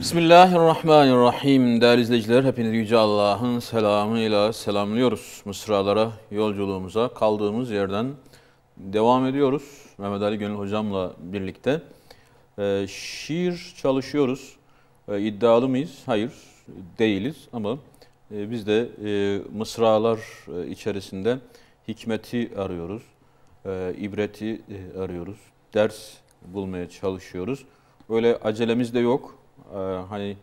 Bismillahirrahmanirrahim. Değerli izleyiciler, hepinizi Yüce Allah'ın selamıyla selamlıyoruz. Mısralara, yolculuğumuza kaldığımız yerden devam ediyoruz. Mehmet Ali Gönül hocamla birlikte. Şiir çalışıyoruz. İddialı mıyız? Hayır, değiliz ama biz de mısralar içerisinde hikmeti arıyoruz. İbreti arıyoruz. Ders bulmaya çalışıyoruz. Öyle acelemiz de yok. Hani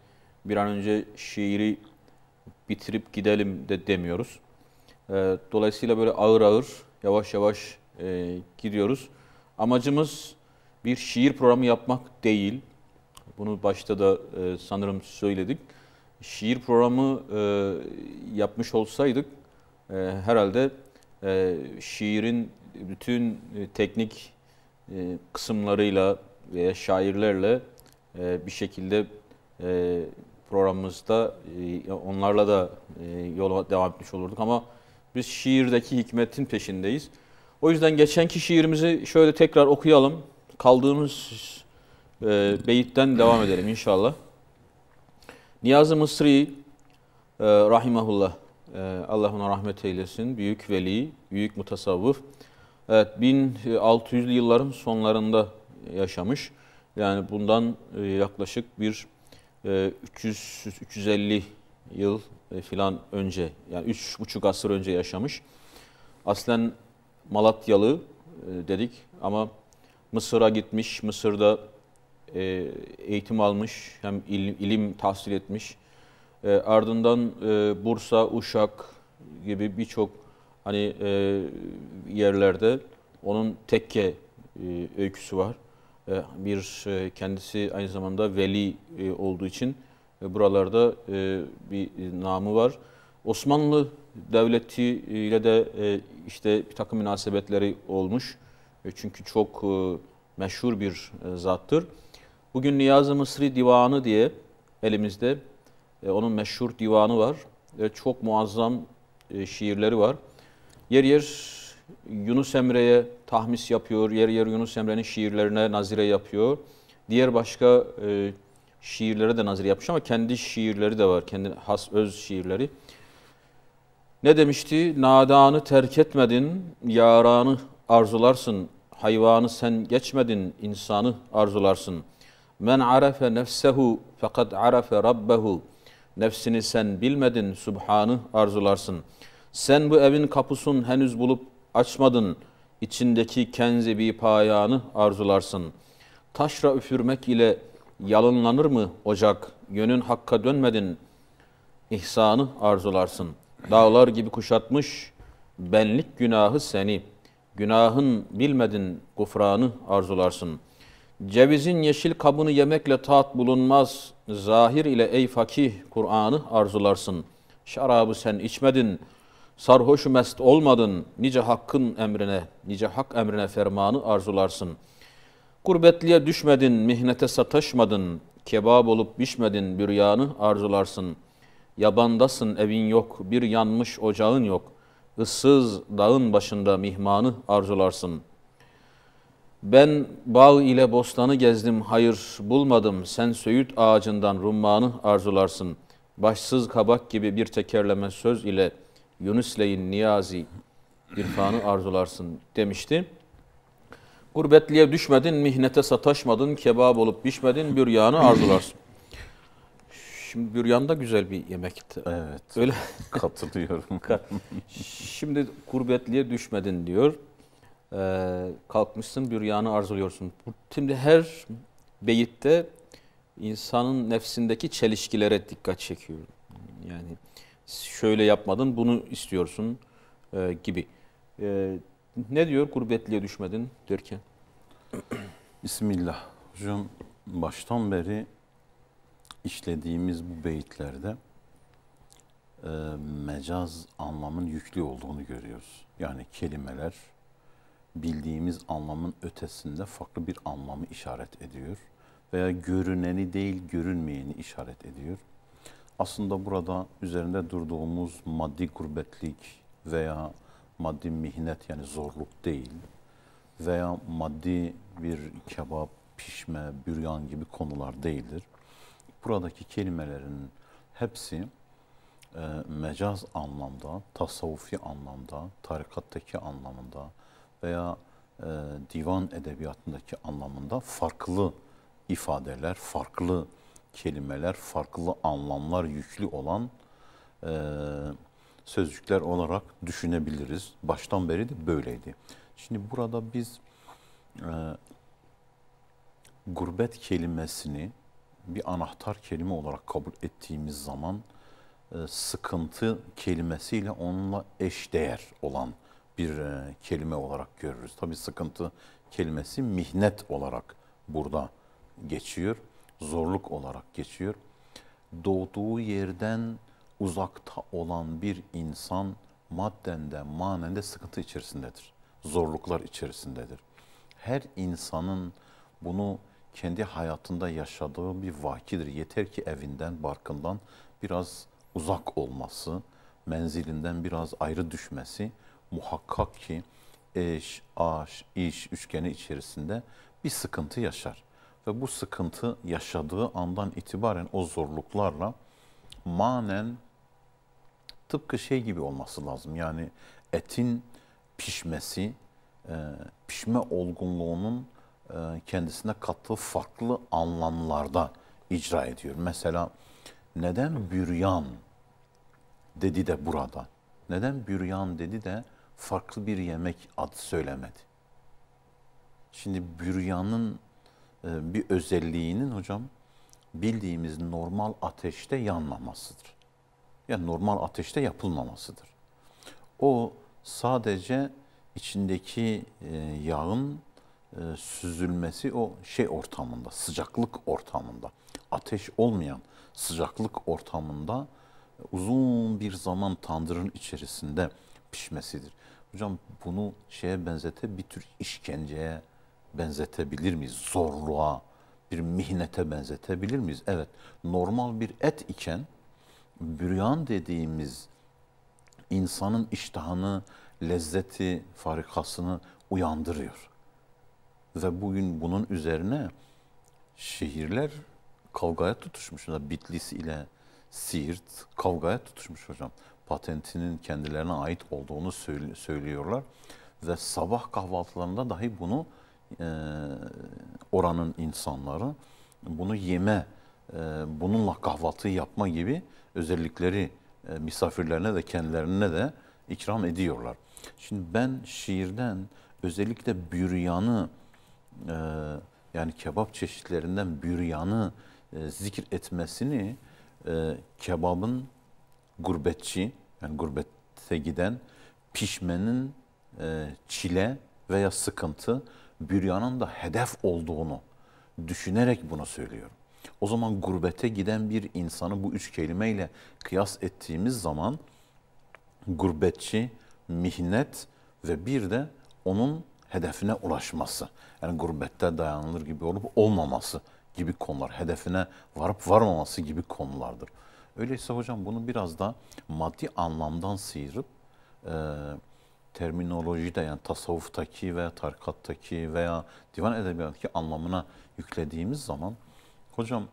bir an önce şiiri bitirip gidelim de demiyoruz. Dolayısıyla böyle ağır ağır, yavaş yavaş gidiyoruz. Amacımız bir şiir programı yapmak değil. Bunu başta da sanırım söyledik. Şiir programı yapmış olsaydık herhalde şiirin bütün teknik kısımlarıyla veya şairlerle bir şekilde programımızda onlarla da yola devam etmiş olurduk ama biz şiirdeki hikmetin peşindeyiz. O yüzden geçenki şiirimizi şöyle tekrar okuyalım. Kaldığımız beyitten devam edelim inşallah. Niyazi Mısri rahimahullah, Allah ona rahmet eylesin, büyük veli, büyük mutasavvıf. Evet, 1600'lü yılların sonlarında yaşamış. Yani bundan yaklaşık bir 300-350 yıl filan önce, yani 3,5 asır önce yaşamış. Aslen Malatyalı dedik ama Mısır'a gitmiş, Mısır'da eğitim almış, hem ilim tahsil etmiş. Ardından Bursa, Uşak gibi birçok hani yerlerde onun tekke öyküsü var. Bir kendisi aynı zamanda veli olduğu için buralarda bir namı var. Osmanlı Devleti ile de işte bir takım münasebetleri olmuş. Çünkü çok meşhur bir zattır. Bugün Niyazi Mısri Divanı diye elimizde onun meşhur divanı var. Çok muazzam şiirleri var. Yer yer Yunus Emre'ye tahmis yapıyor, yer yer Yunus Emre'nin şiirlerine nazire yapıyor. Diğer başka şiirlere de nazire yapmış ama kendi şiirleri de var, kendi has öz şiirleri. Ne demişti? Nadanı terk etmedin, yaranı arzularsın. Hayvanı sen geçmedin, insanı arzularsın. Men arefe nefsehu fekad arefe rabbehu. Nefsini sen bilmedin, subhanı arzularsın. Sen bu evin kapısını henüz bulup açmadın. İçindeki kenzi bir payanı arzularsın. Taşra üfürmek ile yalınlanır mı ocak? Yönün hakka dönmedin, ihsanı arzularsın. Dağlar gibi kuşatmış benlik günahı seni. Günahın bilmedin, gufranı arzularsın. Cevizin yeşil kabını yemekle taat bulunmaz. Zahir ile ey fakih Kur'an'ı arzularsın. Şarabı sen içmedin, sarhoş mest olmadın. Nice hakkın emrine, nice hak emrine fermanı arzularsın. Gurbetliğe düşmedin, mihnete sataşmadın. Kebap olup pişmedin, büryanı arzularsın. Yabandasın, evin yok, bir yanmış ocağın yok. Issız dağın başında mihmanı arzularsın. Ben bağ ile bostanı gezdim, hayır bulmadım. Sen söğüt ağacından rummanı arzularsın. Başsız kabak gibi bir tekerleme söz ile Yunusleyin Niyazi irfanı arzularsın demişti. Gurbetliğe düşmedin, mihnete sataşmadın, kebap olup pişmedin, büryanı arzularsın. Şimdi büryan da güzel bir yemekti. Evet. Öyle Katılıyorum. Şimdi gurbetliğe düşmedin diyor. Kalkmışsın büryanı arzuluyorsun. Şimdi her beyitte insanın nefsindeki çelişkilere dikkat çekiyor. Yani şöyle yapmadın bunu istiyorsun gibi. Ne diyor gurbetliğe düşmedin derken? Bismillah. Hocam baştan beri işlediğimiz bu beyitlerde mecaz anlamın yüklü olduğunu görüyoruz. Yani kelimeler bildiğimiz anlamın ötesinde farklı bir anlamı işaret ediyor. Veya görüneni değil görünmeyeni işaret ediyor. Aslında burada üzerinde durduğumuz maddi gurbetlik veya maddi mihnet yani zorluk değil veya maddi bir kebap, pişme, büryan gibi konular değildir. Buradaki kelimelerin hepsi mecaz anlamda, tasavvufi anlamda, tarikattaki anlamında veya divan edebiyatındaki anlamında farklı ifadeler, farklı kelimeler, farklı anlamlar yüklü olan sözcükler olarak düşünebiliriz. Baştan beri de böyleydi. Şimdi burada biz gurbet kelimesini bir anahtar kelime olarak kabul ettiğimiz zaman sıkıntı kelimesiyle onunla eşdeğer olan bir kelime olarak görürüz. Tabii sıkıntı kelimesi mihnet olarak burada geçiyor, zorluk olarak geçiyor. Doğduğu yerden uzakta olan bir insan madden de manen de sıkıntı içerisindedir. Zorluklar içerisindedir. Her insanın bunu kendi hayatında yaşadığı bir vakidir. Yeter ki evinden, barkından biraz uzak olması, menzilinden biraz ayrı düşmesi muhakkak ki eş, aş, iş üçgeni içerisinde bir sıkıntı yaşar. Ve bu sıkıntı yaşadığı andan itibaren o zorluklarla manen tıpkı şey gibi olması lazım. Yani etin pişmesi, pişme olgunluğunun kendisine kattığı farklı anlamlarda icra ediyor. Mesela neden büryan dedi de burada? Neden büryan dedi de farklı bir yemek adı söylemedi? Şimdi büryanın bir özelliğinin hocam bildiğimiz normal ateşte yanmamasıdır. Yani normal ateşte yapılmamasıdır. O sadece içindeki yağın süzülmesi o şey ortamında, sıcaklık ortamında, ateş olmayan sıcaklık ortamında uzun bir zaman tandırın içerisinde pişmesidir. Hocam bunu şeye bir tür işkenceye benzetebilir miyiz? Zorluğa, bir mihnete benzetebilir miyiz? Evet, normal bir et iken büryan dediğimiz insanın iştahını, lezzeti, farikasını uyandırıyor. Ve bugün bunun üzerine şehirler kavgaya tutuşmuş. Bitlis ile Siirt kavgaya tutuşmuş hocam. Patentinin kendilerine ait olduğunu söylüyorlar. Ve sabah kahvaltılarında dahi bunu oranın insanları bunu yeme, bununla kahvaltı yapma gibi özellikleri misafirlerine de kendilerine de ikram ediyorlar. Şimdi ben şiirden özellikle büryanı yani kebap çeşitlerinden büryanı zikir etmesini kebabın gurbetçi yani gurbete giden pişmenin çile veya sıkıntı büryanın da hedef olduğunu düşünerek bunu söylüyorum. O zaman gurbete giden bir insanı bu üç kelimeyle kıyas ettiğimiz zaman gurbetçi, mihnet ve bir de onun hedefine ulaşması. Yani gurbette dayanılır gibi olup olmaması gibi konular. Hedefine varıp varmaması gibi konulardır. Öyleyse hocam bunu biraz da maddi anlamdan sıyırıp terminolojide yani tasavvuftaki veya tarikattaki veya divan edebiyatındaki anlamına yüklediğimiz zaman hocam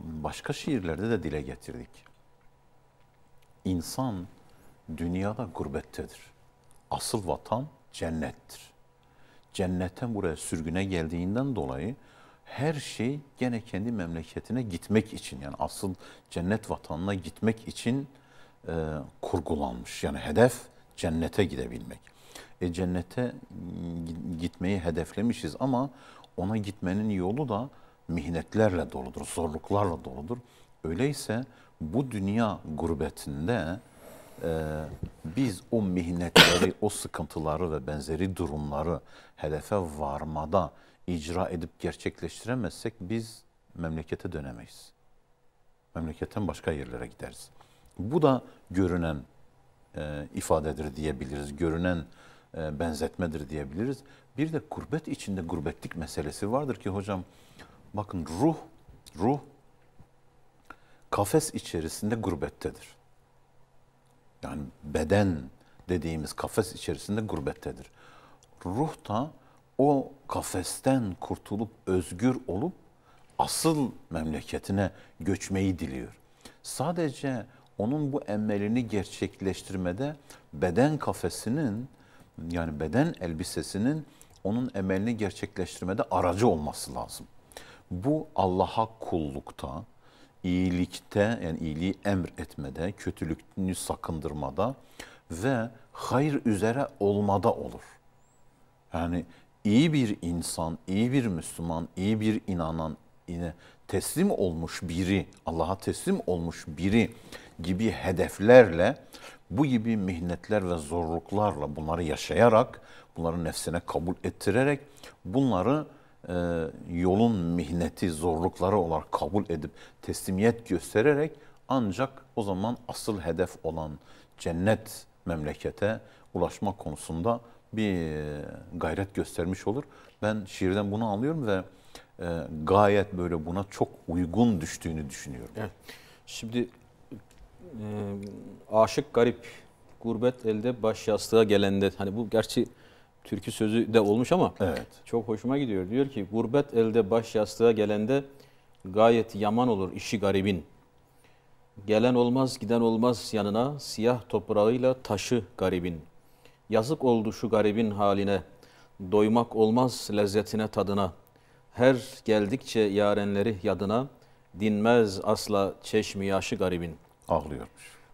başka şiirlerde de dile getirdik. İnsan dünyada gurbettedir. Asıl vatan cennettir. Cennetten buraya sürgüne geldiğinden dolayı her şey gene kendi memleketine gitmek için yani asıl cennet vatanına gitmek için kurgulanmış. Yani hedef cennete gidebilmek. Cennete gitmeyi hedeflemişiz ama ona gitmenin yolu da mihnetlerle doludur, zorluklarla doludur. Öyleyse bu dünya gurbetinde biz o mihnetleri, o sıkıntıları ve benzeri durumları hedefe varmada icra edip gerçekleştiremezsek biz memlekete dönemeyiz. Memleketten başka yerlere gideriz. Bu da görünen ifadedir diyebiliriz, görünen benzetmedir diyebiliriz. Bir de gurbet içinde gurbetlik meselesi vardır ki hocam, bakın ruh kafes içerisinde gurbettedir. Yani beden dediğimiz kafes içerisinde gurbettedir. Ruh da o kafesten kurtulup özgür olup asıl memleketine göçmeyi diliyor. Sadece onun bu emelini gerçekleştirmede beden kafesinin, yani beden elbisesinin onun emelini gerçekleştirmede aracı olması lazım. Bu Allah'a kullukta, iyilikte, yani iyiliği emretmede, kötülüğünü sakındırmada ve hayır üzere olmada olur. Yani iyi bir insan, iyi bir Müslüman, iyi bir inanan, yine teslim olmuş biri, Allah'a teslim olmuş biri gibi hedeflerle, bu gibi mihnetler ve zorluklarla bunları yaşayarak, bunları nefsine kabul ettirerek, bunları yolun mihneti, zorlukları olarak kabul edip teslimiyet göstererek ancak o zaman asıl hedef olan cennet memlekete ulaşma konusunda bir gayret göstermiş olur. Ben şiirden bunu anlıyorum ve gayet böyle buna çok uygun düştüğünü düşünüyorum. Evet. Şimdi aşık garip, gurbet elde baş yastığa gelende, hani bu gerçi türkü sözü de olmuş ama evet, çok hoşuma gidiyor. Diyor ki gurbet elde baş yastığa gelende gayet yaman olur işi garibin. Gelen olmaz giden olmaz yanına, siyah toprağıyla taşı garibin. Yazık oldu şu garibin haline, doymak olmaz lezzetine tadına. Her geldikçe yarenleri yadına, dinmez asla çeşmi yaşı garibin. ağlıyormuş.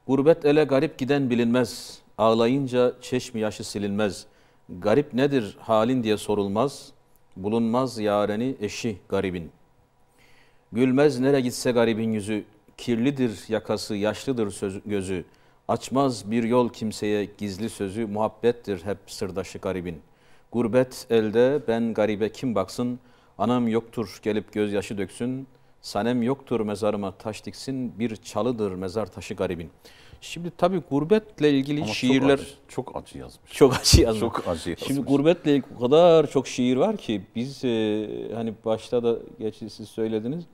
Gurbet ele garip giden bilinmez, ağlayınca çeşmi yaşı silinmez. Garip nedir halin diye sorulmaz, bulunmaz yareni eşi garibin. Gülmez nere gitse garibin yüzü, kirlidir yakası, yaşlıdır gözü. Açmaz bir yol kimseye gizli sözü, muhabbettir hep sırdaşı garibin. Gurbet elde ben garibe kim baksın, anam yoktur gelip gözyaşı döksün, sanem yoktur mezarıma taş diksin, bir çalıdır mezar taşı garibin. Şimdi tabii gurbetle ilgili Ama şiirler çok acı yazmış. çok acı yazmış. Çok acı yazmış. Şimdi gurbetle ilgili o kadar çok şiir var ki biz hani başta da geçti siz söylediniz.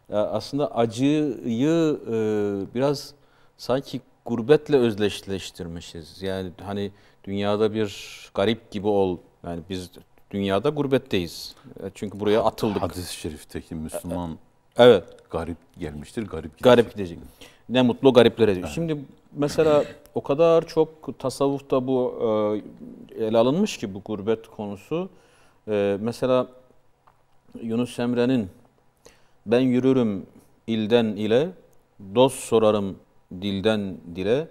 Aslında acıyı biraz sanki gurbetle özdeşleştirmişiz. Yani hani dünyada bir garip gibi ol. Yani biz dünyada gurbetteyiz. Çünkü buraya atıldık. Hadis-i şerifteki Müslüman Evet. garip gelmiştir, garip gidecek. Garip gidecek. Ne mutlu gariplere diyor. Evet. Şimdi mesela o kadar çok tasavvufta bu ele alınmış ki bu gurbet konusu. Mesela Yunus Emre'nin ben yürürüm ilden ile, dost sorarım dilden dile,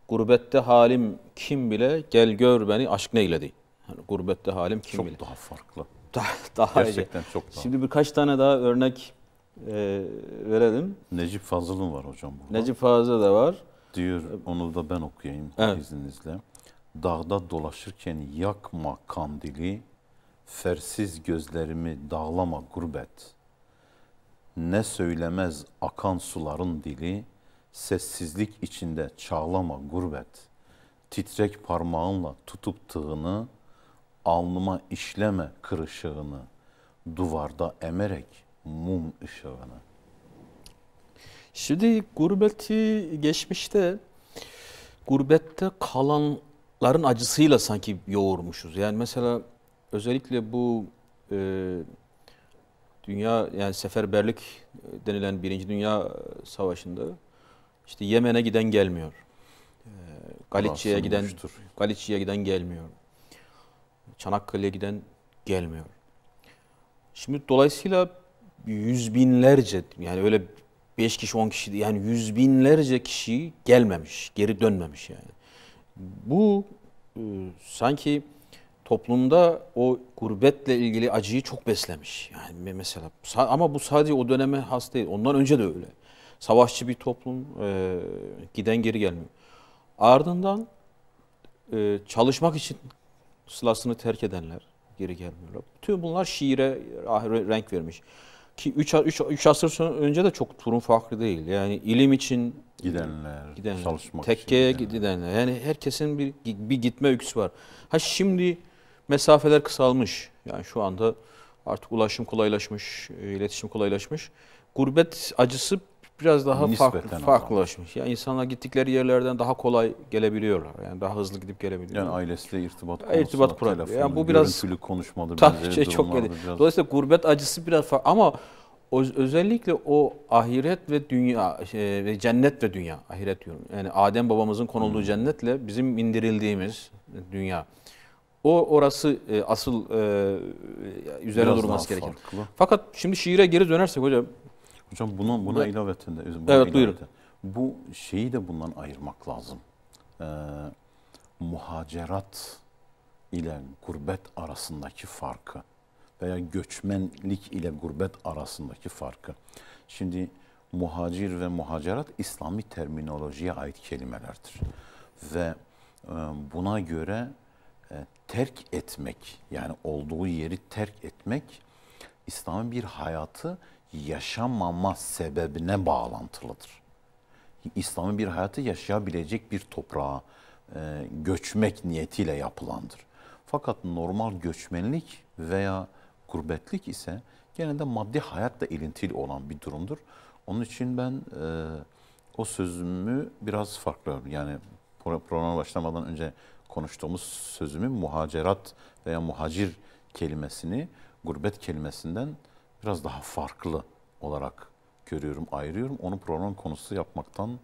gurbette halim kim bile, gel gör beni aşk neyledi. Yani gurbette halim kim çok bile. Çok daha farklı. Daha gerçekten çok daha. Şimdi birkaç tane daha örnek verelim. Necip Fazıl'ın var hocam burada. Necip Fazıl da var. Diyor, onu da ben okuyayım izninizle. Dağda dolaşırken yakma kandili, fersiz gözlerimi dağlama gurbet. Ne söylemez akan suların dili, sessizlik içinde çağlama gurbet. Titrek parmağınla tutup tığını, alnıma işleme kırışığını, duvarda emerek mum ışığını. Şimdi gurbeti geçmişte, gurbette kalanların acısıyla sanki yoğurmuşuz. Yani mesela özellikle bu dünya, yani seferberlik denilen Birinci Dünya Savaşı'nda işte Yemen'e giden gelmiyor. Galici'ye giden gelmiyor. Çanakkale'ye giden gelmiyor. Şimdi dolayısıyla yüz binlerce, yani öyle 5 kişi 10 kişi, yani yüz binlerce kişi gelmemiş, geri dönmemiş yani. Bu sanki toplumda o gurbetle ilgili acıyı çok beslemiş. Yani mesela ama bu sadece o döneme has değil. Ondan önce de öyle. Savaşçı bir toplum, giden geri gelmiyor. Ardından çalışmak için sılasını terk edenler geri gelmiyorlar. Bütün bunlar şiire renk vermiş. Ki 3 asır önce de çok durum farklı değil. Yani ilim için gidenler çalışmak tekkeye gidenler. Yani herkesin bir gitme öyküsü var. Ha şimdi mesafeler kısalmış. Yani şu anda artık ulaşım kolaylaşmış, iletişim kolaylaşmış. Gurbet acısı biraz daha farklılaşmış. Yani insanlar gittikleri yerlerden daha kolay gelebiliyorlar. Yani daha hızlı gidip gelebiliyorlar. Yani ailesiyle irtibat kurabiliyor. Yani bu biraz görüntülü konuşmadır, benzeri çok durumlarda biraz. Dolayısıyla gurbet acısı biraz farklı ama özellikle o ahiret ve dünya ve cennet ve dünya, ahiret diyorum. Yani Adem babamızın konulduğu cennetle bizim indirildiğimiz dünya. Orası asıl üzerine Biraz durulması daha gereken. farklı. Fakat şimdi şiire geri dönersek hocam. Hocam buna ilaveten de Evet, buyurun. Bu şeyi de bundan ayırmak lazım. Muhacerat ile gurbet arasındaki farkı veya göçmenlik ile gurbet arasındaki farkı. Şimdi muhacir ve muhacerat İslami terminolojiye ait kelimelerdir. Ve buna göre terk etmek, yani olduğu yeri terk etmek, İslami bir hayatı yaşamama sebebine bağlantılıdır. İslami bir hayatı yaşayabilecek bir toprağa göçmek niyetiyle yapılandır. Fakat normal göçmenlik veya gurbetlik ise genelde maddi hayatla ilintili olan bir durumdur. Onun için ben o sözümü biraz farklı, yani programa başlamadan önce konuştuğumuz sözümü muhacerat veya muhacir kelimesini gurbet kelimesinden biraz daha farklı olarak görüyorum, ayırıyorum. Onu program konusu yapmaktan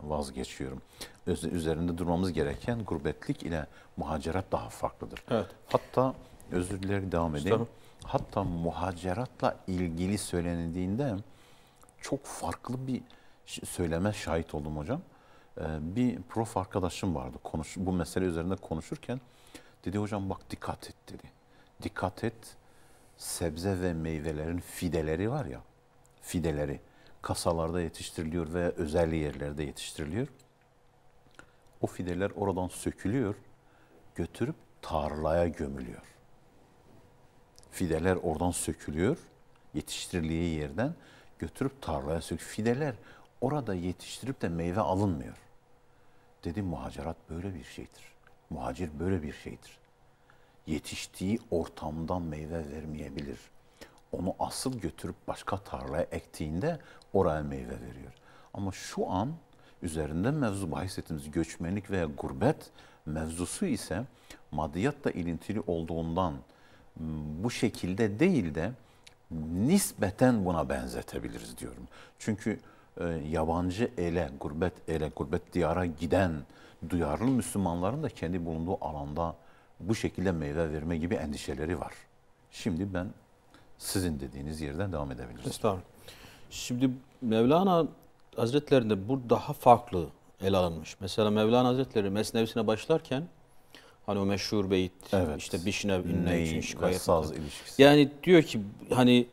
vazgeçiyorum. Üzerinde durmamız gereken gurbetlik ile muhacerat daha farklıdır. Evet. Hatta özür dilerim, devam edeyim. Hatta muhaceratla ilgili söylenildiğinde çok farklı bir söyleme şahit oldum hocam. Bir prof arkadaşım vardı, bu mesele üzerinde konuşurken dedi hocam bak dikkat et dedi. Dikkat et, sebze ve meyvelerin fideleri var ya, fideleri kasalarda yetiştiriliyor veya özel yerlerde yetiştiriliyor. O fideler oradan sökülüyor, götürüp tarlaya gömülüyor. Fideler oradan sökülüyor, yetiştirildiği yerden götürüp tarlaya sökülüyor. Fideler orada yetiştirip de meyve alınmıyor. Dedim muhacerat böyle bir şeydir. Muhacir böyle bir şeydir. Yetiştiği ortamdan meyve vermeyebilir. Onu asıl götürüp başka tarlaya ektiğinde oraya meyve veriyor. Ama şu an üzerinde mevzu bahis ettiğimiz göçmenlik veya gurbet mevzusu ise maddiyatla ilintili olduğundan bu şekilde değil de nispeten buna benzetebiliriz diyorum. Çünkü yabancı ele, gurbet diyara giden duyarlı Müslümanların da kendi bulunduğu alanda bu şekilde meyve verme gibi endişeleri var. Şimdi ben sizin dediğiniz yerden devam edebiliriz. Estağfurullah. Şimdi Mevlana Hazretlerinde bu daha farklı ele alınmış. Mesela Mevlana Hazretleri Mesnevisine başlarken hani o meşhur beyit, evet, işte Bişnev inne için şikayet. Saz ilişkisi. Yani diyor ki hani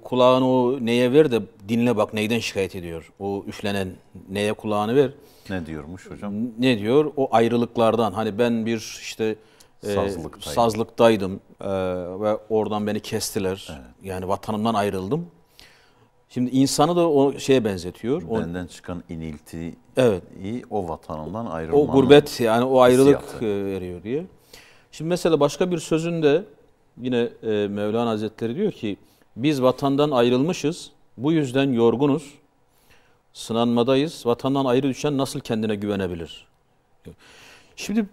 kulağını o neye ver de dinle bak neyden şikayet ediyor. O üflenen neye kulağını ver. Ne diyormuş hocam? Ne diyor? O ayrılıklardan. Hani ben bir işte sazlıktaydım ve oradan beni kestiler. Evet. Yani vatanımdan ayrıldım. Şimdi insanı da o şeye benzetiyor. Benden çıkan iniltiyi, evet, o vatanımdan ayrılmanın, o gurbet, yani o ayrılık hissiyatı veriyor diye. Şimdi mesela başka bir sözünde yine Mevlana Hazretleri diyor ki biz vatandan ayrılmışız, bu yüzden yorgunuz, sınanmadayız, vatandan ayrı düşen nasıl kendine güvenebilir? Şimdi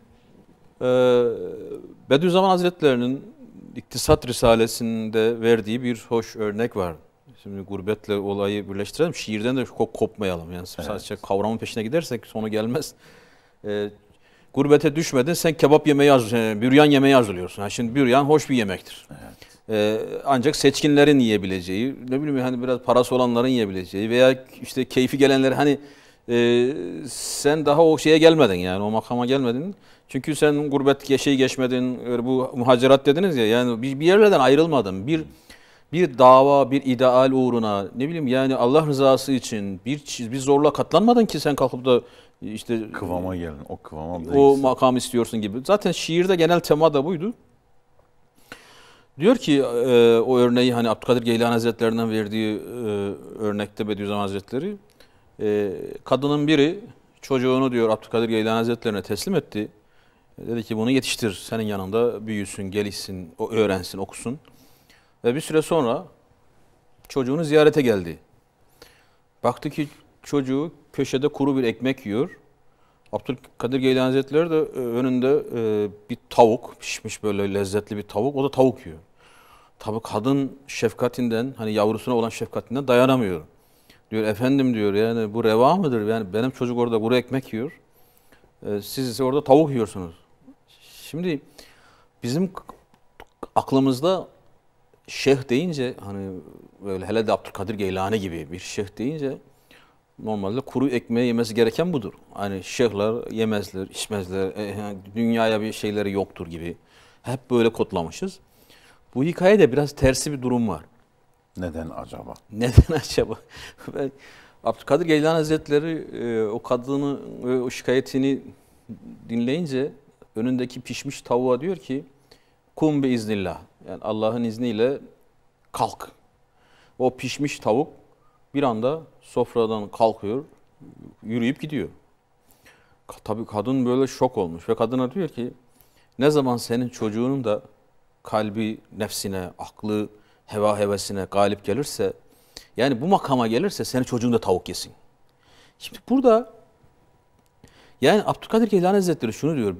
Bediüzzaman Hazretleri'nin İktisat Risalesi'nde verdiği bir hoş örnek var. Şimdi gurbetle olayı birleştirelim. Şiirden de kopmayalım. Yani evet, sadece kavramın peşine gidersek sonu gelmez. Gurbete düşmedin, sen kebap yemeye büryan yemeye hazırlıyorsun. Şimdi büryan hoş bir yemektir. Evet. Ancak seçkinlerin yiyebileceği, ne bileyim hani biraz parası olanların yiyebileceği veya işte keyfi gelenler, hani sen daha o şeye gelmedin, yani o makama gelmedin. Çünkü sen gurbet şeyi geçmedin, bu muhacerat dediniz ya, yani bir yerlerden ayrılmadın. Bir dava, bir ideal uğruna, ne bileyim yani Allah rızası için bir zorla katlanmadın ki sen kalkıp da işte kıvama gelin, o kıvama o makam istiyorsun gibi. Zaten şiirde genel tema da buydu. Diyor ki o örneği hani Abdülkadir Geylani Hazretleri'nden verdiği örnekte Bediüzzaman Hazretleri, kadının biri çocuğunu diyor Abdülkadir Geylani Hazretleri'ne teslim etti. Dedi ki bunu yetiştir, senin yanında büyüsün, gelişsin, o öğrensin, okusun. Ve bir süre sonra çocuğunu ziyarete geldi. Baktı ki çocuğu köşede kuru bir ekmek yiyor. Abdülkadir Geylani Hazretleri de önünde bir tavuk, pişmiş böyle lezzetli bir tavuk, o da tavuk yiyor. tabii kadın şefkatinden, hani yavrusuna olan şefkatinden dayanamıyor. Diyor efendim diyor, yani bu reva mıdır? Yani benim çocuk orada kuru ekmek yiyor. Siz ise orada tavuk yiyorsunuz. Şimdi bizim aklımızda şeyh deyince, hani böyle hele de Abdülkadir Geylani gibi bir şeyh deyince normalde kuru ekmeği yemesi gereken budur. Hani şeyhler yemezler, içmezler, dünyaya bir şeyleri yoktur gibi. Hep böyle kodlamışız. Bu hikayede biraz tersi bir durum var. Neden acaba? Neden acaba? Abdülkadir Geylani Hazretleri o kadını, o şikayetini dinleyince önündeki pişmiş tavuğa diyor ki kum bi iznillah. Yani Allah'ın izniyle kalk. O pişmiş tavuk bir anda sofradan kalkıyor, yürüyüp gidiyor. Tabii kadın böyle şok olmuş ve kadına diyor ki ne zaman senin çocuğunun da kalbi nefsine, aklı heva hevesine galip gelirse, yani bu makama gelirse senin çocuğun da tavuk yesin. Şimdi burada yani Abdülkadir Geylani Hazretleri şunu diyor.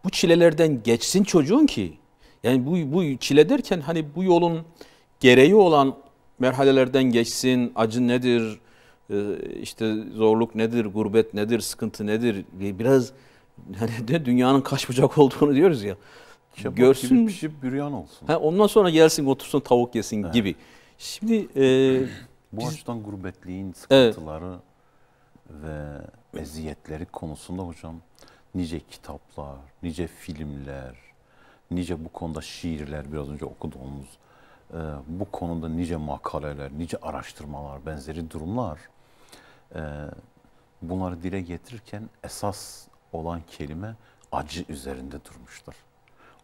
Bu çilelerden geçsin çocuğun ki, yani bu çile derken hani bu yolun gereği olan merhalelerden geçsin, acı nedir, işte zorluk nedir, gurbet nedir, sıkıntı nedir, biraz hani de dünyanın kaç bucak olduğunu diyoruz ya. Kebap Görsün, gibi pişip büryan olsun. ondan sonra gelsin otursun tavuk yesin Evet. gibi. Şimdi Bu biz, açıdan gurbetliğin evet, sıkıntıları ve eziyetleri konusunda hocam nice kitaplar, nice filmler, nice bu konuda şiirler, biraz önce okuduğumuz bu konuda nice makaleler, nice araştırmalar, benzeri durumlar bunları dile getirirken esas olan kelime acı üzerinde durmuştur.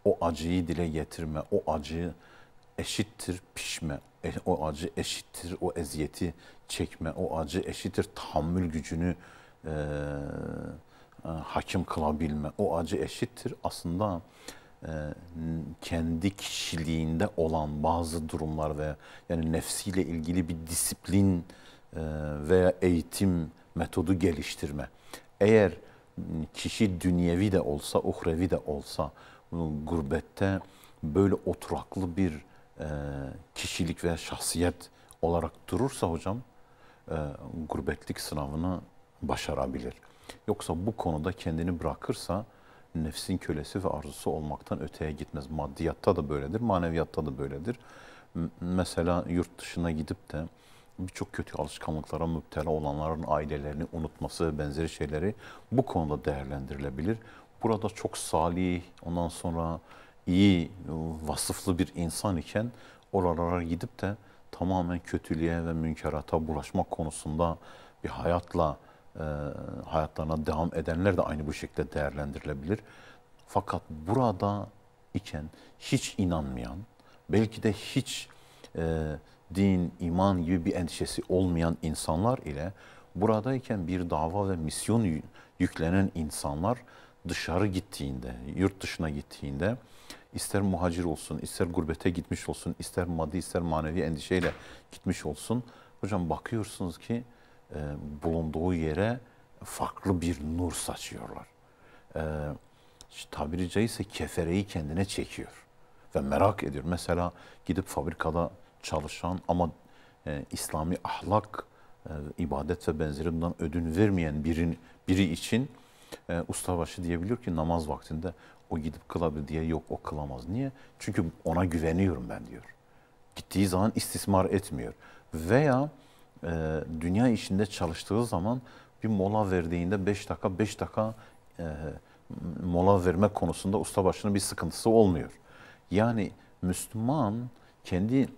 O acıyı dile getirme, o acı eşittir pişme, o acı eşittir o eziyeti çekme, o acı eşittir tahammül gücünü hakim kılabilme, o acı eşittir aslında e, kendi kişiliğinde olan bazı durumlar veya yani nefsiyle ilgili bir disiplin veya eğitim metodu geliştirme. Eğer kişi dünyevi de olsa, uhrevi de olsa gurbette böyle oturaklı bir kişilik veya şahsiyet olarak durursa hocam gurbetlik sınavını başarabilir. Yoksa bu konuda kendini bırakırsa nefsin kölesi ve arzusu olmaktan öteye gitmez. Maddiyatta da böyledir, maneviyatta da böyledir. Mesela yurt dışına gidip de birçok kötü alışkanlıklara müptela olanların ailelerini unutması ve benzeri şeyleri bu konuda değerlendirilebilir. Burada çok salih, ondan sonra iyi vasıflı bir insan iken oralara gidip de tamamen kötülüğe ve münkerata bulaşmak konusunda bir hayatlarına devam edenler de aynı bu şekilde değerlendirilebilir. Fakat burada iken hiç inanmayan, belki de hiç din, iman gibi bir endişesi olmayan insanlar ile buradayken bir dava ve misyon yüklenen insanlar dışarı gittiğinde, yurt dışına gittiğinde ister muhacir olsun, ister gurbete gitmiş olsun, ister maddi, ister manevi endişeyle gitmiş olsun. Hocam bakıyorsunuz ki bulunduğu yere farklı bir nur saçıyorlar. Tabiri caizse kefereyi kendine çekiyor ve merak ediyor. Mesela gidip fabrikada çalışan ama İslami ahlak, ibadet ve benzeri bundan ödün vermeyen biri için ustabaşı diyebiliyor ki namaz vaktinde o gidip kılabilir diye, yok o kılamaz. Niye? Çünkü ona güveniyorum ben diyor. Gittiği zaman istismar etmiyor. Veya dünya işinde çalıştığı zaman bir mola verdiğinde 5 dakika mola verme konusunda ustabaşının bir sıkıntısı olmuyor. Yani Müslüman kendi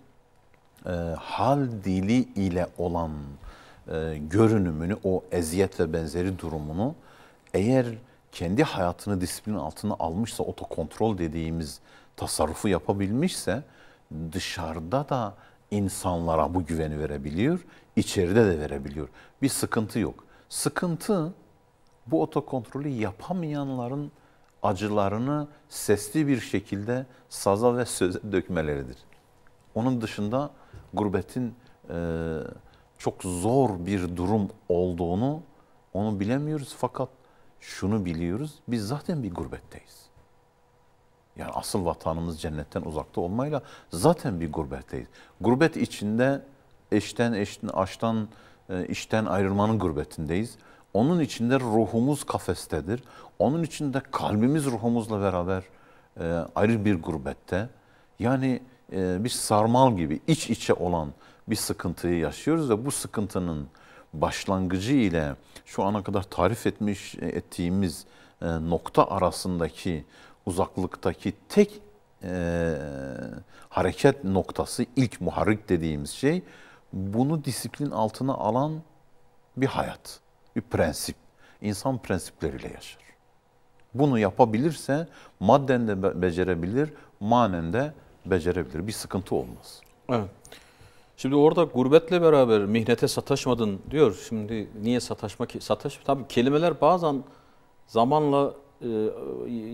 hal dili ile olan görünümünü, o eziyet ve benzeri durumunu eğer kendi hayatını disiplin altına almışsa, otokontrol dediğimiz tasarrufu yapabilmişse dışarıda da insanlara bu güveni verebiliyor, içeride de verebiliyor. Bir sıkıntı yok. Sıkıntı bu otokontrolü yapamayanların acılarını sesli bir şekilde saza ve söze dökmeleridir. Onun dışında gurbetin çok zor bir durum olduğunu onu bilemiyoruz, fakat şunu biliyoruz, biz zaten bir gurbetteyiz. Yani asıl vatanımız cennetten uzakta olmayla zaten bir gurbetteyiz. Gurbet içinde eşten, aştan, işten ayrılmanın gurbetindeyiz. Onun içinde ruhumuz kafestedir. Onun içinde kalbimiz ruhumuzla beraber ayrı bir gurbette. Yani bir sarmal gibi iç içe olan bir sıkıntıyı yaşıyoruz ve bu sıkıntının başlangıcı ile şu ana kadar tarif ettiğimiz nokta arasındaki uzaklıktaki tek hareket noktası, ilk muharrik dediğimiz şey, bunu disiplin altına alan bir hayat, bir prensip. İnsan prensipleriyle yaşar. Bunu yapabilirse madden de becerebilir, manen de becerebilir. Bir sıkıntı olmaz. Evet. Şimdi orada gurbetle beraber mihnete sataşmadın diyor. Şimdi niye sataşma ki? Tabii kelimeler bazen zamanla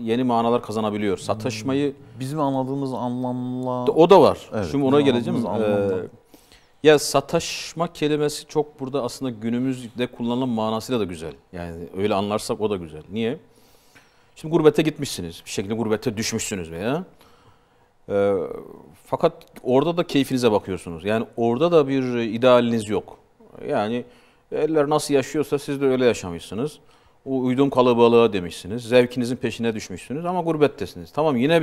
yeni manalar kazanabiliyor. Sataşmayı bizim anladığımız anlamla o da var. Evet, şimdi ona geleceğim. Anlamla. Ya sataşma kelimesi çok burada aslında günümüzde kullanılan manasıyla da güzel. Yani öyle anlarsak o da güzel. Niye? Şimdi gurbete gitmişsiniz. Bir şekilde gurbete düşmüşsünüz veya. Fakat orada da keyfinize bakıyorsunuz. Yani orada da bir idealiniz yok. Yani eller nasıl yaşıyorsa siz de öyle yaşamışsınız. O uydum kalabalığa demişsiniz. Zevkinizin peşine düşmüşsünüz ama gurbettesiniz. Tamam, yine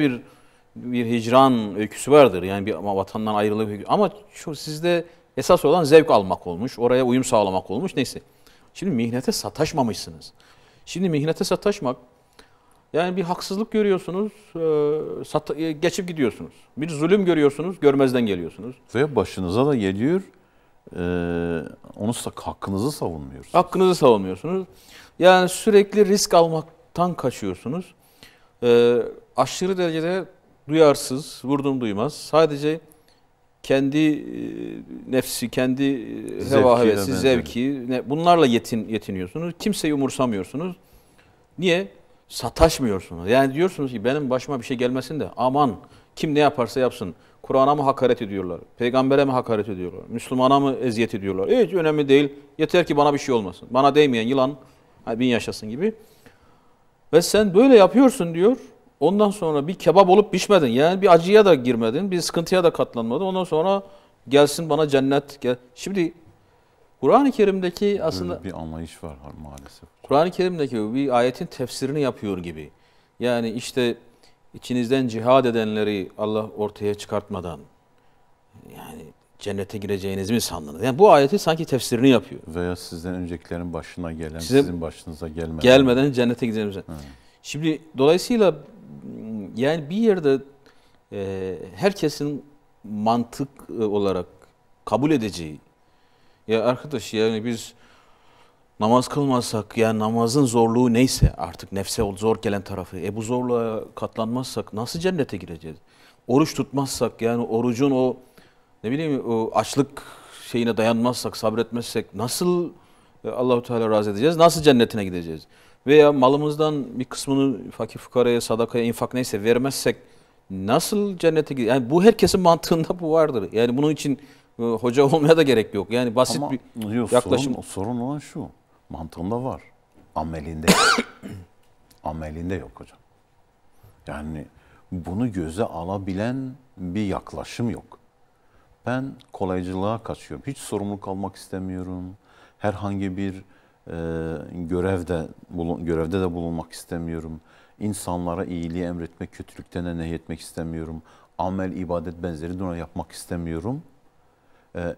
bir hicran öyküsü vardır. Yani bir vatandan ayrılık öyküsü. Ama şu sizde esas olan zevk almak olmuş. Oraya uyum sağlamak olmuş. Neyse. Şimdi mihnete sataşmamışsınız. Şimdi mihnete sataşmak, yani bir haksızlık görüyorsunuz, geçip gidiyorsunuz. Bir zulüm görüyorsunuz, görmezden geliyorsunuz. Ve başınıza da geliyor, hakkınızı savunmuyorsunuz. Hakkınızı savunmuyorsunuz. Yani sürekli risk almaktan kaçıyorsunuz. Aşırı derecede duyarsız, vurdum duymaz. Sadece kendi nefsi, kendi heva hevesi, zevki, bunlarla yetiniyorsunuz. Kimseyi umursamıyorsunuz. Niye? Sataşmıyorsunuz. Yani diyorsunuz ki benim başıma bir şey gelmesin de aman kim ne yaparsa yapsın. Kur'an'a mı hakaret ediyorlar? Peygambere mi hakaret ediyorlar? Müslümana mı eziyet ediyorlar? Hiç önemli değil. Yeter ki bana bir şey olmasın. Bana değmeyen yılan bin yaşasın gibi. Ve sen böyle yapıyorsun diyor. Ondan sonra bir kebap olup pişmedin. Yani bir acıya da girmedin. Bir sıkıntıya da katlanmadın. Ondan sonra gelsin bana cennet. Şimdi Kur'an-ı Kerim'deki aslında böyle bir anlayış var maalesef. Kur'an-ı Kerim'deki bir ayetin tefsirini yapıyor gibi. Yani işte içinizden cihad edenleri Allah ortaya çıkartmadan yani cennete gireceğinizi mi sandınız? Yani bu ayeti sanki tefsirini yapıyor. Veya sizden öncekilerin başına gelen, sizin başınıza gelmeden cennete gideceğinizi. Şimdi dolayısıyla yani bir yerde herkesin mantık olarak kabul edeceği, ya arkadaş yani biz namaz kılmazsak, yani namazın zorluğu neyse artık nefse zor gelen tarafı, bu zorluğa katlanmazsak nasıl cennete gireceğiz? Oruç tutmazsak, yani orucun o ne bileyim o açlık şeyine dayanmazsak, sabretmezsek nasıl Allahu Teala razı edeceğiz? Nasıl cennetine gideceğiz? Veya malımızdan bir kısmını fakir fukaraya, sadakaya, infak neyse vermezsek nasıl cennete gideceğiz? Yani bu herkesin mantığında bu vardır. Yani bunun için hoca olmaya da gerek yok. Yani basit bir yaklaşım. Sorun olan şu. Mantığında var. Amelinde amelinde yok hocam. Yani bunu göze alabilen bir yaklaşım yok. Ben kolaycılığa kaçıyorum. Hiç sorumluluk almak istemiyorum. Herhangi bir görevde de bulunmak istemiyorum. İnsanlara iyiliği emretmek, kötülükten de nehyetmek istemiyorum. Amel, ibadet benzeri de ona yapmak istemiyorum.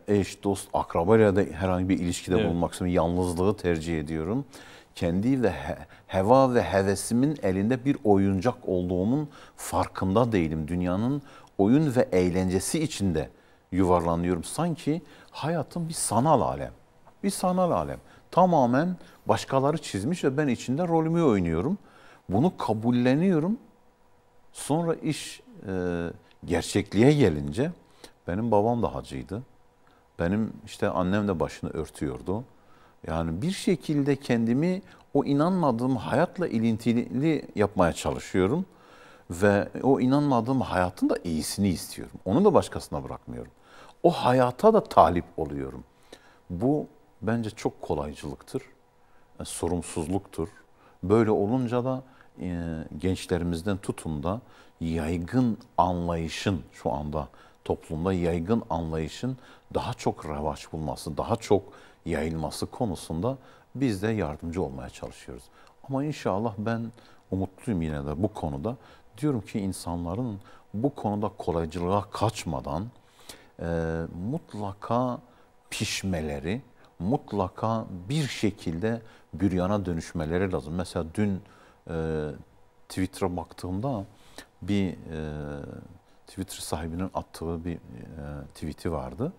Eş, dost, akrabayla da herhangi bir ilişkide bulunmak istemiyorum. Yalnızlığı tercih ediyorum. Kendi ve heva ve hevesimin elinde bir oyuncak olduğumun farkında değilim. Dünyanın oyun ve eğlencesi içinde yuvarlanıyorum. Sanki hayatım bir sanal alem. Bir sanal alem. Tamamen başkaları çizmiş ve ben içinde rolümü oynuyorum. Bunu kabulleniyorum. Sonra iş gerçekliğe gelince, benim babam da hacıydı. Benim işte annem de başını örtüyordu. Yani bir şekilde kendimi o inanmadığım hayatla ilintili yapmaya çalışıyorum. Ve o inanmadığım hayatın da iyisini istiyorum. Onu da başkasına bırakmıyorum. O hayata da talip oluyorum. Bu bence çok kolaycılıktır, sorumsuzluktur. Böyle olunca da gençlerimizden tutun da yaygın anlayışın, şu anda toplumda yaygın anlayışın daha çok revaç bulması, daha çok yayılması konusunda biz de yardımcı olmaya çalışıyoruz. Ama inşallah ben umutluyum yine de bu konuda. Diyorum ki insanların bu konuda kolaycılığa kaçmadan mutlaka pişmeleri, mutlaka bir şekilde büryana dönüşmeleri lazım. Mesela dün Twitter'a baktığımda bir Twitter sahibinin attığı bir tweet'i vardı.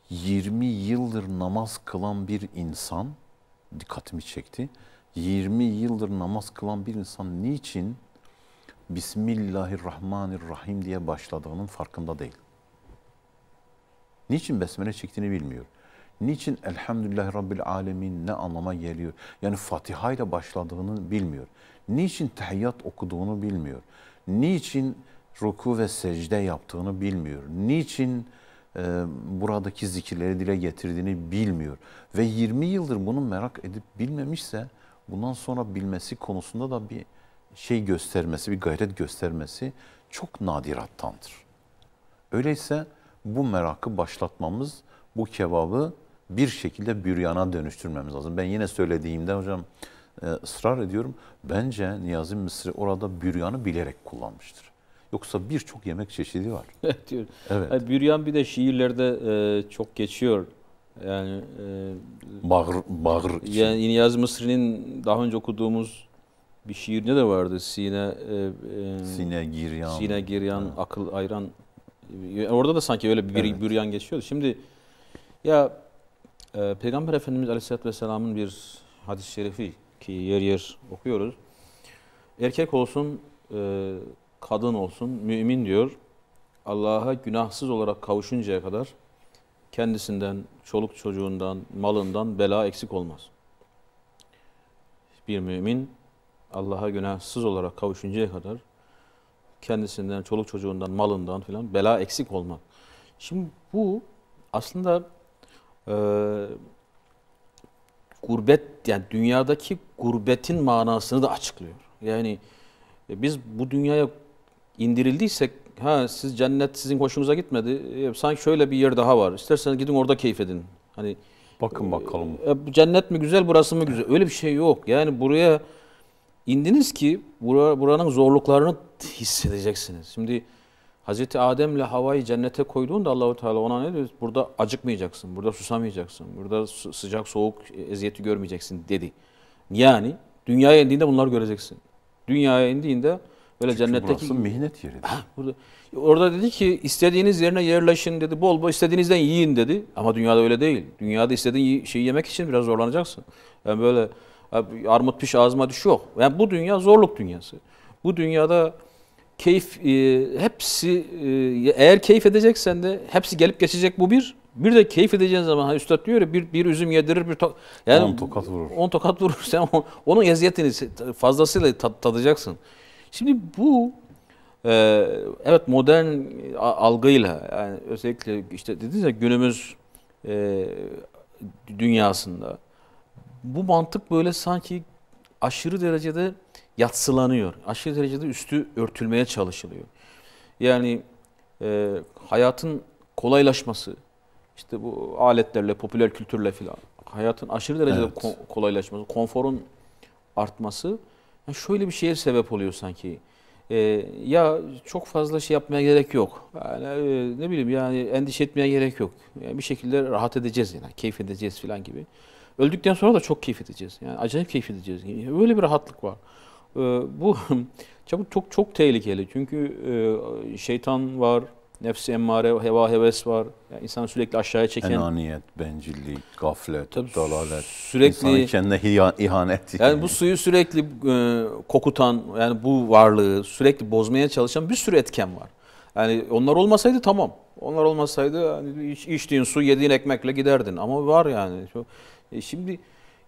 20 yıldır namaz kılan bir insan, dikkatimi çekti. 20 yıldır namaz kılan bir insan niçin Bismillahirrahmanirrahim diye başladığının farkında değil. Niçin besmele çektiğini bilmiyor. Niçin Elhamdülillahi Rabbil Alemin ne anlama geliyor? Yani Fatiha ile başladığını bilmiyor. Niçin tehiyyat okuduğunu bilmiyor. Niçin ruku ve secde yaptığını bilmiyor. Niçin buradaki zikirleri dile getirdiğini bilmiyor. Ve 20 yıldır bunu merak edip bilmemişse bundan sonra bilmesi konusunda da bir şey göstermesi, bir gayret göstermesi çok nadirattandır. Öyleyse bu merakı başlatmamız, bu kebabı bir şekilde büryana dönüştürmemiz lazım. Ben yine söylediğimde hocam ısrar ediyorum. Bence Niyazi Mısri orada büryanı bilerek kullanmıştır. Yoksa birçok yemek çeşidi var. Diyor. Evet. Yani büryan bir de şiirlerde çok geçiyor. Yani bağır için. Yani Niyazi Mısri'nin daha önce okuduğumuz bir şiirinde de vardı. Sine giryan. Sine giryan, akıl ayran. Orada da sanki öyle bir büryan geçiyordu. Şimdi ya Peygamber Efendimiz Aleyhisselatü Vesselam'ın bir hadis-i şerifi ki yer yer okuyoruz. Erkek olsun, kadın olsun, mümin diyor. Allah'a günahsız olarak kavuşuncaya kadar kendisinden, çoluk çocuğundan, malından bela eksik olmaz. Bir mümin Allah'a günahsız olarak kavuşuncaya kadar kendisinden, çoluk çocuğundan, malından filan bela eksik olmaz. Şimdi bu aslında gurbet, yani dünyadaki gurbetin manasını da açıklıyor. Yani biz bu dünyaya indirildiysek, siz cennet sizin hoşunuza gitmedi, sanki şöyle bir yer daha var. İsterseniz gidin orada keyif edin. Hani bakın bakalım. Cennet mi güzel, burası mı güzel? Öyle bir şey yok. Yani buraya indiniz ki buranın zorluklarını hissedeceksiniz. Şimdi Hazreti Adem'le Havva'yı cennete koyduğunda Allahu Teala ona ne diyor? Burada acıkmayacaksın, burada susamayacaksın, burada sıcak soğuk eziyeti görmeyeceksin dedi. Yani dünyaya indiğinde bunları göreceksin. Dünyaya indiğinde böyle çünkü cennetteki burası mihnet yeridir. Orada dedi ki istediğiniz yerine yerleşin dedi. Bol bol istediğinizden yiyin dedi. Ama dünyada öyle değil. Dünyada istediğin şeyi yemek için biraz zorlanacaksın. Yani böyle armut piş ağzıma düş yok. Yani bu dünya zorluk dünyası. Bu dünyada keyif hepsi eğer keyif edeceksen de hepsi gelip geçecek, bu bir. Bir de keyif edeceğin zaman hani üstad diyor ya bir üzüm yedirir yani 10 tokat vurur. 10 tokat vurur. Sen onun eziyetini fazlasıyla tadacaksın. Şimdi bu evet modern algıyla, yani özellikle işte dediniz ya günümüz dünyasında bu mantık böyle sanki aşırı derecede yadsılanıyor. Aşırı derecede üstü örtülmeye çalışılıyor. Yani hayatın kolaylaşması, işte bu aletlerle, popüler kültürle filan, hayatın aşırı derecede kolaylaşması, konforun artması yani şöyle bir şeye sebep oluyor sanki. Ya çok fazla şey yapmaya gerek yok. Yani, ne bileyim yani endişe etmeye gerek yok. Yani bir şekilde rahat edeceğiz yani, keyif edeceğiz filan gibi. Öldükten sonra da çok keyif edeceğiz. Yani acayip keyif edeceğiz. Yani öyle bir rahatlık var. Bu çok tehlikeli. Çünkü şeytan var, nefs-i emmare, heva heves var. Yani insanı sürekli aşağıya çeken. Enaniyet, bencillik, gaflet, dalalet. Sürekli insanın kendine ihanet. Yani bu suyu sürekli kokutan, yani bu varlığı sürekli bozmaya çalışan bir sürü etken var. Yani onlar olmasaydı tamam. Onlar olmasaydı hani içtiğin su, yediğin ekmekle giderdin. Ama var yani. Şimdi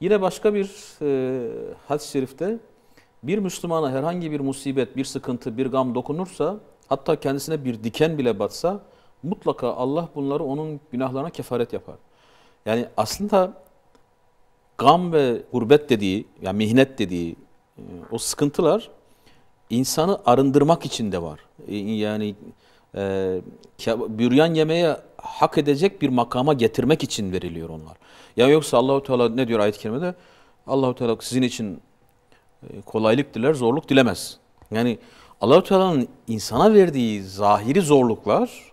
yine başka bir hadis-i şerifte bir Müslümana herhangi bir musibet, bir sıkıntı, bir gam dokunursa, hatta kendisine bir diken bile batsa mutlaka Allah bunları onun günahlarına kefaret yapar. Yani aslında gam ve gurbet dediği, yani mihnet dediği, o sıkıntılar insanı arındırmak için de var. Yani büryan yemeye hak edecek bir makama getirmek için veriliyor onlar. Ya yoksa Allahu Teala ne diyor ayet-i kerimede? Allahu Teala sizin için kolaylık diler, zorluk dilemez. Yani Allahu Teala'nın insana verdiği zahiri zorluklar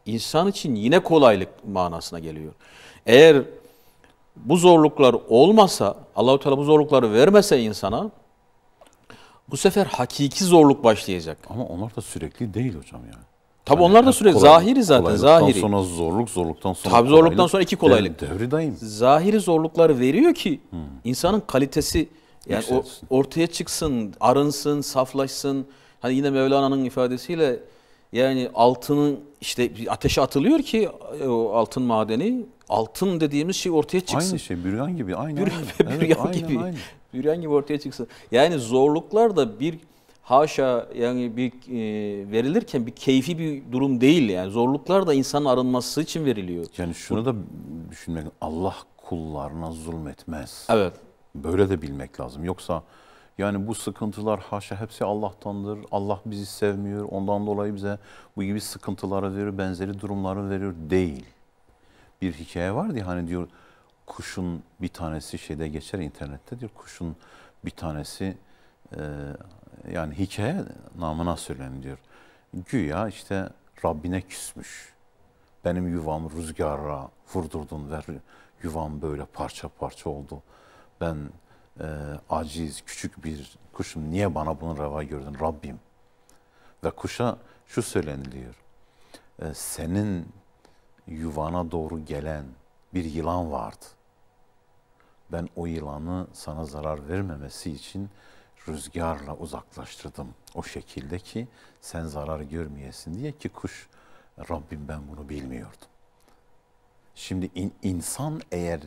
insan için yine kolaylık manasına geliyor. Eğer bu zorluklar olmasa, Allahu Teala bu zorlukları vermese insana, bu sefer hakiki zorluk başlayacak. Ama onlar da sürekli değil hocam yani. Tabii onlar da sürekli zahiri zaten, zahiri. Sonra zorluk, zorluktan sonra tabii kolaylık. Zorluktan sonra iki kolaylık. Devri daim. Zahiri zorlukları veriyor ki insanın kalitesi yani ortaya çıksın, arınsın, saflaşsın. Hani yine Mevlana'nın ifadesiyle yani altının işte ateşe atılıyor ki o altın madeni, altın dediğimiz şey ortaya çıksın. Aynı şey, büryan gibi, aynı. Büryan gibi. Aynı. Büryan gibi ortaya çıksın. Yani zorluklar da bir haşa yani bir verilirken bir keyfi bir durum değil yani. Zorluklar da insanın arınması için veriliyor. Yani şunu da düşünmek, Allah kullarına zulmetmez. Evet. Böyle de bilmek lazım. Yoksa yani bu sıkıntılar haşa hepsi Allah'tandır. Allah bizi sevmiyor. Ondan dolayı bize bu gibi sıkıntıları veriyor, benzeri durumları veriyor değil. Bir hikaye var diye hani diyor kuşun bir tanesi şeyde geçer internette diyor kuşun bir tanesi yani hikaye namına söyleniyor. Güya işte Rabbine küsmüş. Benim yuvamı rüzgara vurdurdun ve yuvam böyle parça parça oldu. Ben aciz, küçük bir kuşum. Niye bana bunu reva gördün Rabbim? Ve kuşa şu söyleniliyor. Senin yuvana doğru gelen bir yılan vardı. Ben o yılanı sana zarar vermemesi için rüzgarla uzaklaştırdım. O şekilde ki sen zarar görmeyesin diye ki kuş Rabbim ben bunu bilmiyordum. Şimdi insan eğer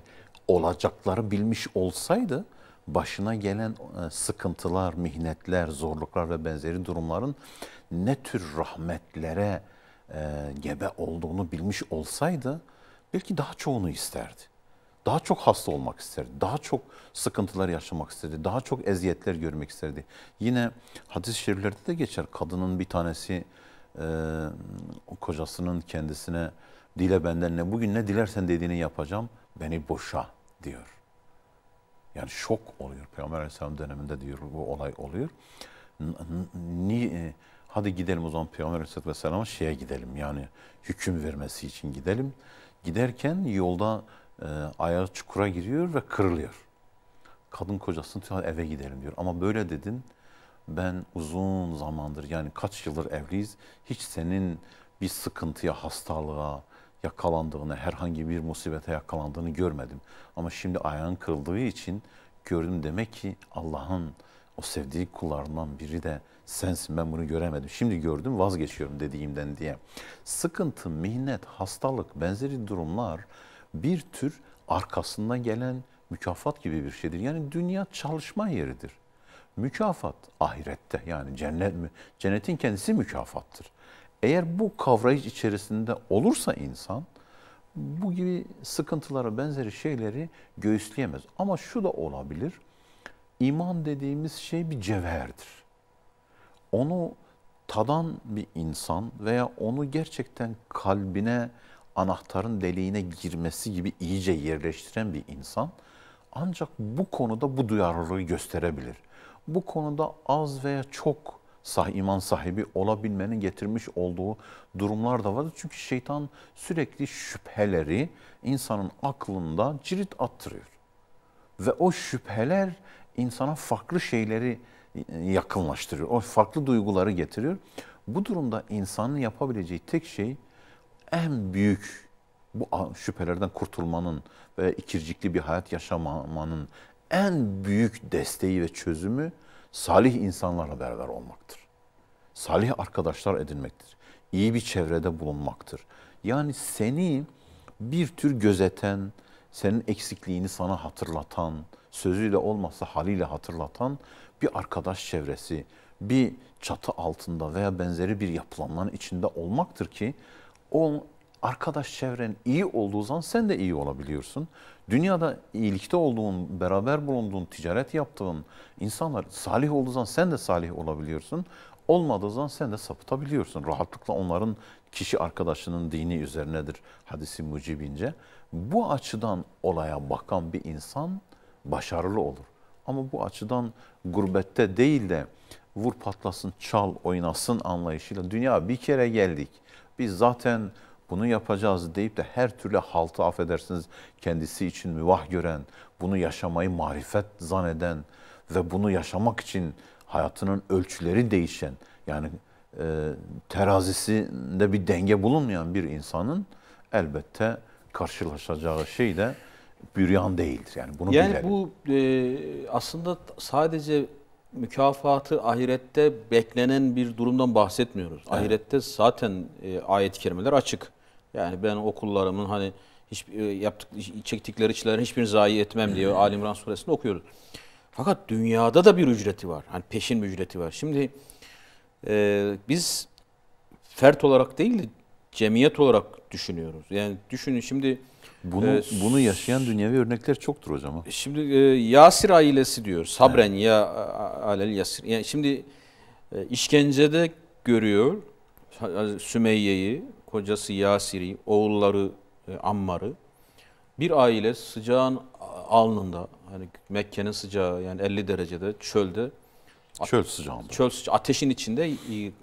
olacakları bilmiş olsaydı başına gelen sıkıntılar, mihnetler, zorluklar ve benzeri durumların ne tür rahmetlere gebe olduğunu bilmiş olsaydı belki daha çoğunu isterdi. Daha çok hasta olmak isterdi. Daha çok sıkıntılar yaşamak isterdi. Daha çok eziyetler görmek isterdi. Yine hadis-i şeriflerde de geçer. Kadının bir tanesi kocasının kendisine dile benden ne bugün ne dilersen dediğini yapacağım beni boşa diyor. Yani şok oluyor. Peygamber Aleyhisselam döneminde diyor bu olay oluyor. Hadi gidelim o zaman Peygamber Aleyhisselam'a şeye gidelim yani hüküm vermesi için gidelim. Giderken yolda ayağı çukura giriyor ve kırılıyor. Kadın kocasına eve gidelim diyor. Ama böyle dedin ben uzun zamandır yani kaç yıldır evliyiz hiç senin bir sıkıntıya, hastalığa yakalandığını, herhangi bir musibete yakalandığını görmedim. Ama şimdi ayağın kırıldığı için gördüm demek ki Allah'ın o sevdiği kullarından biri de sensin ben bunu göremedim. Şimdi gördüm vazgeçiyorum dediğimden diye. Sıkıntı, mihnet, hastalık, benzeri durumlar bir tür arkasından gelen mükafat gibi bir şeydir. Yani dünya çalışma yeridir. Mükafat ahirette yani cennetin kendisi mükafattır. Eğer bu kavrayış içerisinde olursa insan bu gibi sıkıntılara benzeri şeyleri göğüsleyemez. Ama şu da olabilir. İman dediğimiz şey bir cevherdir. Onu tadan bir insan veya onu gerçekten kalbine anahtarın deliğine girmesi gibi iyice yerleştiren bir insan ancak bu konuda bu duyarlılığı gösterebilir. Bu konuda az veya çok iman sahibi olabilmenin getirmiş olduğu durumlar da vardır. Çünkü şeytan sürekli şüpheleri insanın aklında cirit attırıyor. Ve o şüpheler insana farklı şeyleri yakınlaştırıyor. O farklı duyguları getiriyor. Bu durumda insanın yapabileceği tek şey en büyük bu şüphelerden kurtulmanın ve ikircikli bir hayat yaşamanın en büyük desteği ve çözümü salih insanlarla beraber olmaktır. Salih arkadaşlar edinmektir. İyi bir çevrede bulunmaktır. Yani seni bir tür gözeten, senin eksikliğini sana hatırlatan, sözüyle olmazsa haliyle hatırlatan bir arkadaş çevresi, bir çatı altında veya benzeri bir yapılanmanın içinde olmaktır ki o arkadaş çevren iyi olduğu zaman sen de iyi olabiliyorsun. Dünyada iyilikte olduğun, beraber bulunduğun, ticaret yaptığın insanlar salih olduğu zaman sen de salih olabiliyorsun. Olmadığı zaman sen de sapıtabiliyorsun. Rahatlıkla onların kişi arkadaşının dini üzerinedir hadisi mucibince. Bu açıdan olaya bakan bir insan başarılı olur. Ama bu açıdan gurbette değil de vur patlasın, çal, oynasın anlayışıyla dünya bir kere geldik. Biz zaten bunu yapacağız deyip de her türlü haltı affedersiniz kendisi için mübah gören, bunu yaşamayı marifet zanneden ve bunu yaşamak için hayatının ölçüleri değişen, yani terazisinde bir denge bulunmayan bir insanın elbette karşılaşacağı şey de büryan değildir. Yani bunu bilelim. Bu aslında sadece mükafatı ahirette beklenen bir durumdan bahsetmiyoruz. Evet. Ahirette zaten ayet-i kerimeler açık. Yani ben okullarımın hani çektikleri çilelerin hiçbirini zayi etmem diye Ali İmran suresinde okuyoruz. Fakat dünyada da bir ücreti var. Hani peşin bir ücreti var. Şimdi biz fert olarak değil de cemiyet olarak düşünüyoruz. Yani düşünün şimdi bunu yaşayan dünyevi örnekler çoktur hocam. Şimdi Yasir ailesi diyor. Sabren evet. Ya alel Yasir. Yani şimdi işkencede görüyor Sümeyye'yi, kocası Yasir'i, oğulları Ammar'ı. Bir aile sıcağın alnında, hani Mekke'nin sıcağı yani 50 derecede çölde. Çöl sıcağında. Çöl sıcağı, ateşin içinde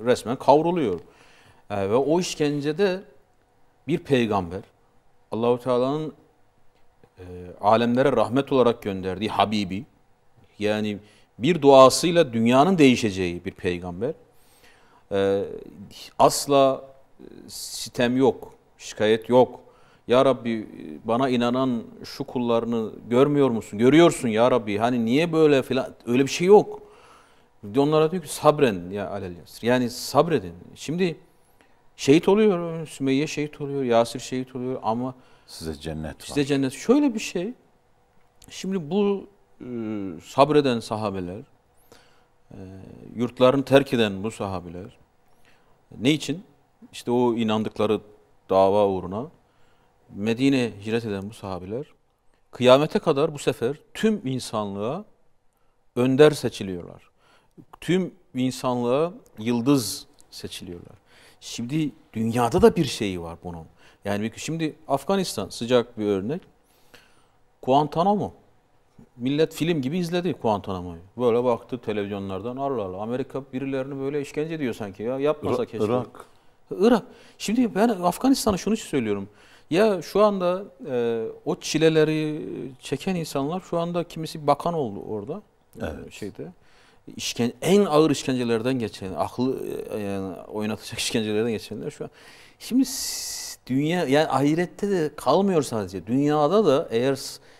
resmen kavruluyor. Ve o işkencede bir peygamber, Allahu Teala'nın alemlere rahmet olarak gönderdiği Habibi, yani bir duasıyla dünyanın değişeceği bir peygamber. Asla sitem yok, şikayet yok. Ya Rabbi bana inanan şu kullarını görmüyor musun? Görüyorsun ya Rabbi. Hani niye böyle filan, öyle bir şey yok. Onlara diyor ki sabren ya alel Yasir. Yani sabredin. Şimdi şehit oluyor, Sümeyye şehit oluyor, Yasir şehit oluyor ama size cennet var. Size cennet. Şöyle bir şey. Şimdi bu sabreden sahabeler, yurtlarını terk eden bu sahabeler ne için? İşte o inandıkları dava uğruna Medine'ye hicret eden bu sahabeler kıyamete kadar bu sefer tüm insanlığa önder seçiliyorlar. Tüm insanlığa yıldız seçiliyorlar. Şimdi dünyada da bir şeyi var bunun. Yani şimdi Afganistan sıcak bir örnek. Guantanamo. Millet film gibi izledi Guantanamo'yu. Böyle baktı televizyonlardan, Allah Allah Amerika birilerini böyle işkence ediyor sanki ya. Yapmasa keşke. Irak. Şimdi ben Afganistan'a şunu söylüyorum. Ya şu anda o çileleri çeken insanlar şu anda kimisi bakan oldu orada. Evet. Şeyde. En ağır işkencelerden geçen, aklı yani oynatacak işkencelerden geçenler şu an. Şimdi dünya yani ahirette de kalmıyor sadece. Dünyada da eğer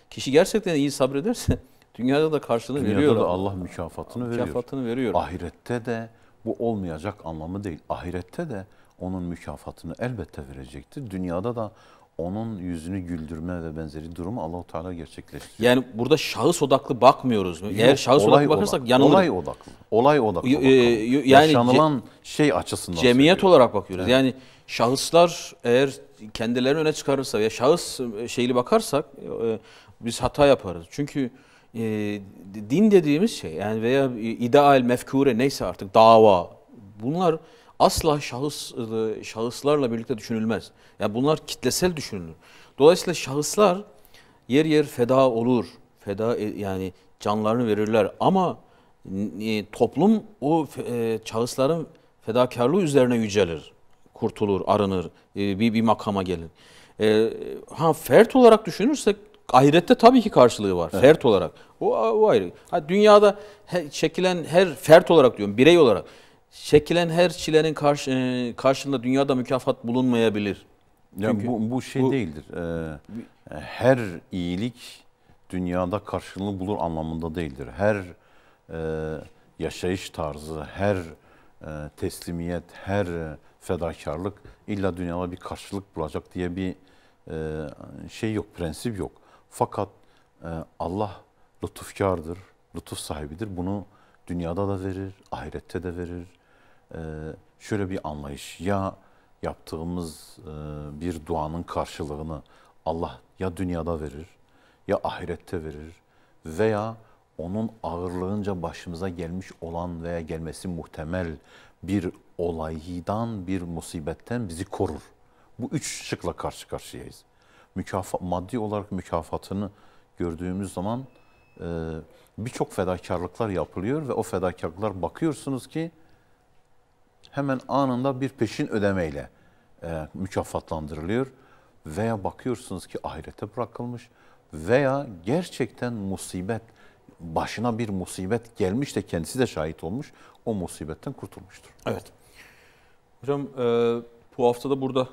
kişi gerçekten iyi sabrederse dünyada da karşılığını veriyor. Dünyada da Allah mükafatını veriyor. veriyor. Ahirette de bu olmayacak anlamı değil. Ahirette de onun mükafatını elbette verecektir. Dünyada da onun yüzünü güldürme ve benzeri durumu Allah-u Teala gerçekleştiriyor. Yani burada şahıs odaklı bakmıyoruz. Eğer şahıs odaklı bakarsak yanılırız. Olay odaklı. Yani yaşanılan şey açısından cemiyet olarak bakıyoruz. Evet. Yani şahıslar eğer kendilerini öne çıkarırsa veya şahıs şeyli bakarsak biz hata yaparız. Çünkü din dediğimiz şey yani veya ideal, mefkure neyse artık dava bunlar asla şahıslarla birlikte düşünülmez. Yani bunlar kitlesel düşünülür. Dolayısıyla şahıslar yer yer feda olur. Yani canlarını verirler ama toplum o şahısların fedakarlığı üzerine yücelir. Kurtulur, arınır, bir makama gelir. Fert olarak düşünürsek ahirette tabii ki karşılığı var. Evet. Fert olarak. O ayrı. Dünyada çekilen her fert olarak diyorum, birey olarak çekilen her çilenin karşılığında dünyada mükafat bulunmayabilir. Yani bu şey değildir. Her iyilik dünyada karşılığını bulur anlamında değildir. Her yaşayış tarzı, her teslimiyet, her fedakarlık illa dünyada bir karşılık bulacak diye bir şey yok, prensip yok. Fakat Allah lütufkardır, lütuf sahibidir. Bunu dünyada da verir, ahirette de verir. Şöyle bir anlayış, ya yaptığımız bir duanın karşılığını Allah ya dünyada verir, ya ahirette verir veya onun ağırlığınca başımıza gelmiş olan veya gelmesi muhtemel bir olaydan, bir musibetten bizi korur. Bu üç şıkla karşı karşıyayız. Maddi olarak mükafatını gördüğümüz zaman birçok fedakarlıklar yapılıyor ve o fedakarlıklar bakıyorsunuz ki hemen anında bir peşin ödemeyle mükafatlandırılıyor. Veya bakıyorsunuz ki ahirete bırakılmış veya gerçekten musibet, başına bir musibet gelmiş de kendisi de şahit olmuş, o musibetten kurtulmuştur. Evet. Hocam bu hafta da burada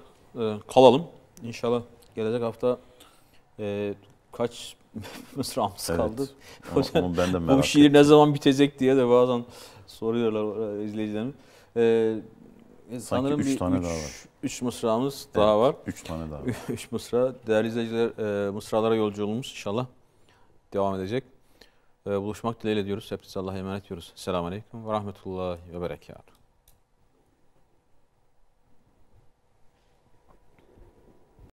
kalalım. İnşallah gelecek hafta kaç mısramız kaldı? Hocam, onu ben de merak bu şiir ettim. ne zaman bitecek diye de bazen soruyorlar izleyicilerimiz. Sanırım 3 tane daha var. 3 mısramız daha var. 3 tane daha var. 3 mısra. Değerli izleyiciler, mısralara yolculuğumuz inşallah devam edecek. Buluşmak dileğiyle diyoruz. Hepinize Allah'a emanet ediyoruz. Selamun Aleyküm ve Rahmetullahi ve Berekatuhu.